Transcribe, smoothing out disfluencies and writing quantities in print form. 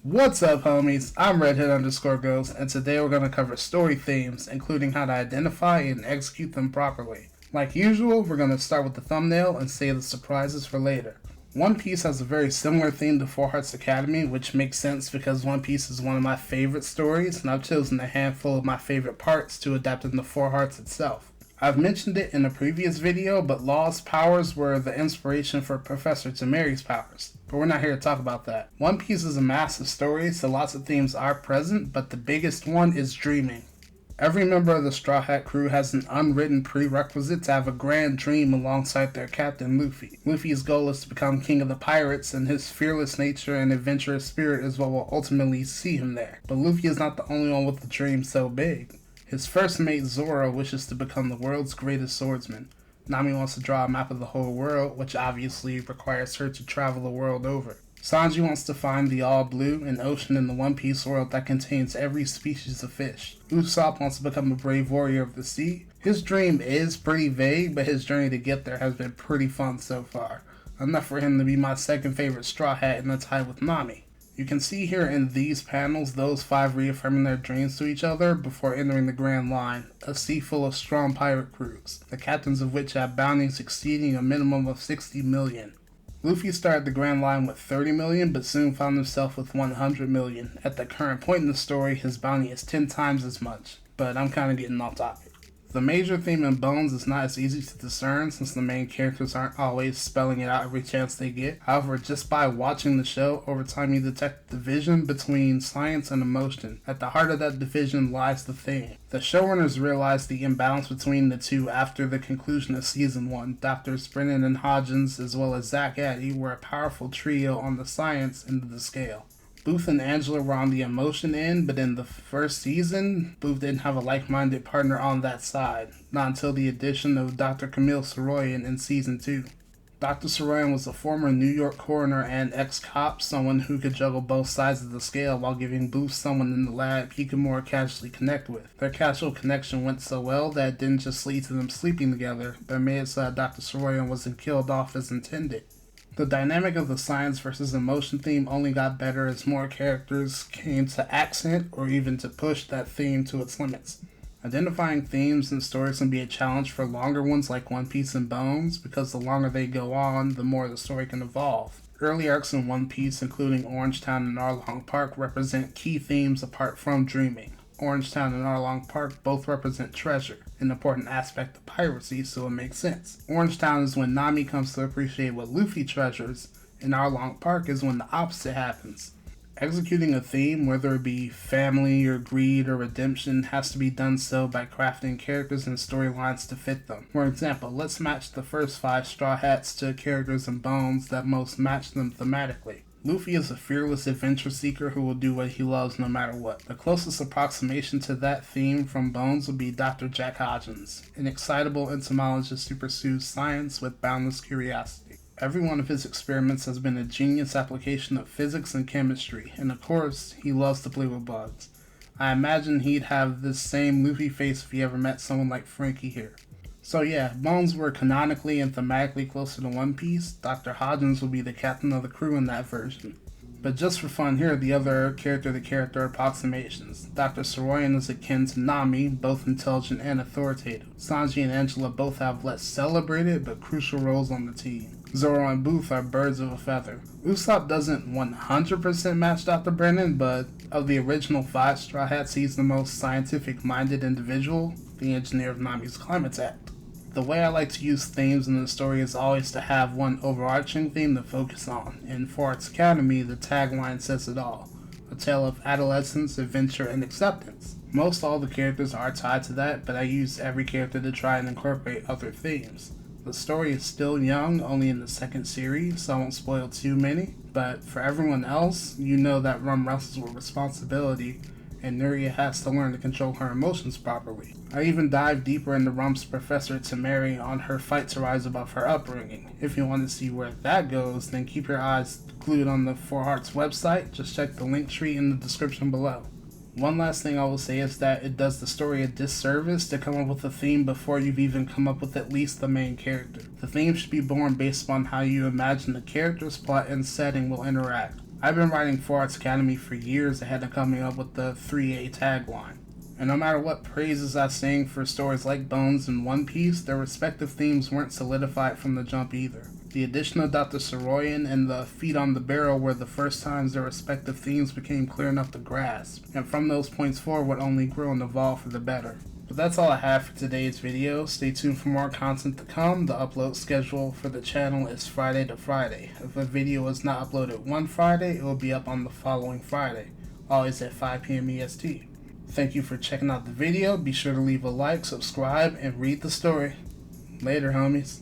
What's up, homies? I'm Redhead_Ghost, and today we're going to cover story themes, including how to identify and execute them properly. Like usual, we're going to start with the thumbnail and save the surprises for later. One Piece has a very similar theme to Four Hearts Academy, which makes sense because One Piece is one of my favorite stories, and I've chosen a handful of my favorite parts to adapt into Four Hearts itself. I've mentioned it in a previous video, but Law's powers were the inspiration for Professor Tamari's powers, but we're not here to talk about that. One Piece is a massive story, so lots of themes are present, but the biggest one is dreaming. Every member of the Straw Hat crew has an unwritten prerequisite to have a grand dream alongside their captain Luffy. Luffy's goal is to become king of the pirates, and his fearless nature and adventurous spirit is what will ultimately see him there. But Luffy is not the only one with a dream so big. His first mate Zoro wishes to become the world's greatest swordsman. Nami wants to draw a map of the whole world, which obviously requires her to travel the world over. Sanji wants to find the All Blue, an ocean in the One Piece world that contains every species of fish. Usopp wants to become a brave warrior of the sea. His dream is pretty vague, but his journey to get there has been pretty fun so far. Enough for him to be my second favorite Straw Hat in a tie with Nami. You can see here in these panels those five reaffirming their dreams to each other before entering the Grand Line, a sea full of strong pirate crews, the captains of which have bounties exceeding a minimum of 60 million. Luffy started the Grand Line with 30 million, but soon found himself with 100 million. At the current point in the story, his bounty is 10 times as much, but I'm kinda getting off topic. The major theme in Bones is not as easy to discern since the main characters aren't always spelling it out every chance they get. However, just by watching the show, over time you detect the division between science and emotion. At the heart of that division lies the theme. The showrunners realized the imbalance between the two after the conclusion of Season 1. Doctors Brennan and Hodgins, as well as Zach Addy, were a powerful trio on the science end of the scale. Booth and Angela were on the emotion end, but in the first season, Booth didn't have a like-minded partner on that side, not until the addition of Dr. Camille Soroyan in Season 2. Dr. Soroyan was a former New York coroner and ex-cop, someone who could juggle both sides of the scale while giving Booth someone in the lab he could more casually connect with. Their casual connection went so well that it didn't just lead to them sleeping together, but made it so that Dr. Soroyan wasn't killed off as intended. The dynamic of the science versus emotion theme only got better as more characters came to accent or even to push that theme to its limits. Identifying themes and stories can be a challenge for longer ones like One Piece and Bones, because the longer they go on, the more the story can evolve. Early arcs in One Piece, including Orangetown and Arlong Park, represent key themes apart from dreaming. Orangetown and Arlong Park both represent treasure, an important aspect of piracy, so it makes sense. Orangetown is when Nami comes to appreciate what Luffy treasures, and Arlong Park is when the opposite happens. Executing a theme, whether it be family or greed or redemption, has to be done so by crafting characters and storylines to fit them. For example, let's match the first 5 Straw Hats to characters in Bones that most match them thematically. Luffy is a fearless adventure seeker who will do what he loves no matter what. The closest approximation to that theme from Bones would be Dr. Jack Hodgins, an excitable entomologist who pursues science with boundless curiosity. Every one of his experiments has been a genius application of physics and chemistry, and of course, he loves to play with bugs. I imagine he'd have this same Luffy face if he ever met someone like Frankie here. So yeah, Bones were canonically and thematically closer to One Piece. Dr. Hodgins will be the captain of the crew in that version. But just for fun, here are the other character-to-character approximations. Dr. Soroyan is akin to Nami, both intelligent and authoritative. Sanji and Angela both have less celebrated but crucial roles on the team. Zoro and Booth are birds of a feather. Usopp doesn't 100% match Dr. Brennan, but of the original 5 Straw Hats, he's the most scientific-minded individual, the engineer of Nami's Climate Act. The way I like to use themes in the story is always to have one overarching theme to focus on. In Four Hearts Academy, the tagline says it all: a tale of adolescence, adventure, and acceptance. Most all the characters are tied to that, but I use every character to try and incorporate other themes. The story is still young, only in the 2nd series, so I won't spoil too many, but for everyone else, you know that Rum wrestles with responsibility, and Nuria has to learn to control her emotions properly. I even dive deeper into Rum's Professor Tamari on her fight to rise above her upbringing. If you want to see where that goes, then keep your eyes glued on the Four Hearts website. Just check the link tree in the description below. One last thing I will say is that it does the story a disservice to come up with a theme before you've even come up with at least the main character. The theme should be born based upon how you imagine the character's plot and setting will interact. I've been writing 4 Arts Academy for years ahead of coming up with the 3A tagline. And no matter what praises I sing for stories like Bones and One Piece, their respective themes weren't solidified from the jump either. The addition of Dr. Soroyan and the Feet on the Barrel were the first times their respective themes became clear enough to grasp, and from those points forward only grew and evolved for the better. But that's all I have for today's video. Stay tuned for more content to come. The upload schedule for the channel is Friday to Friday. If a video is not uploaded one Friday, it will be up on the following Friday, always at 5 p.m. EST. Thank you for checking out the video. Be sure to leave a like, subscribe, and read the story. Later, homies.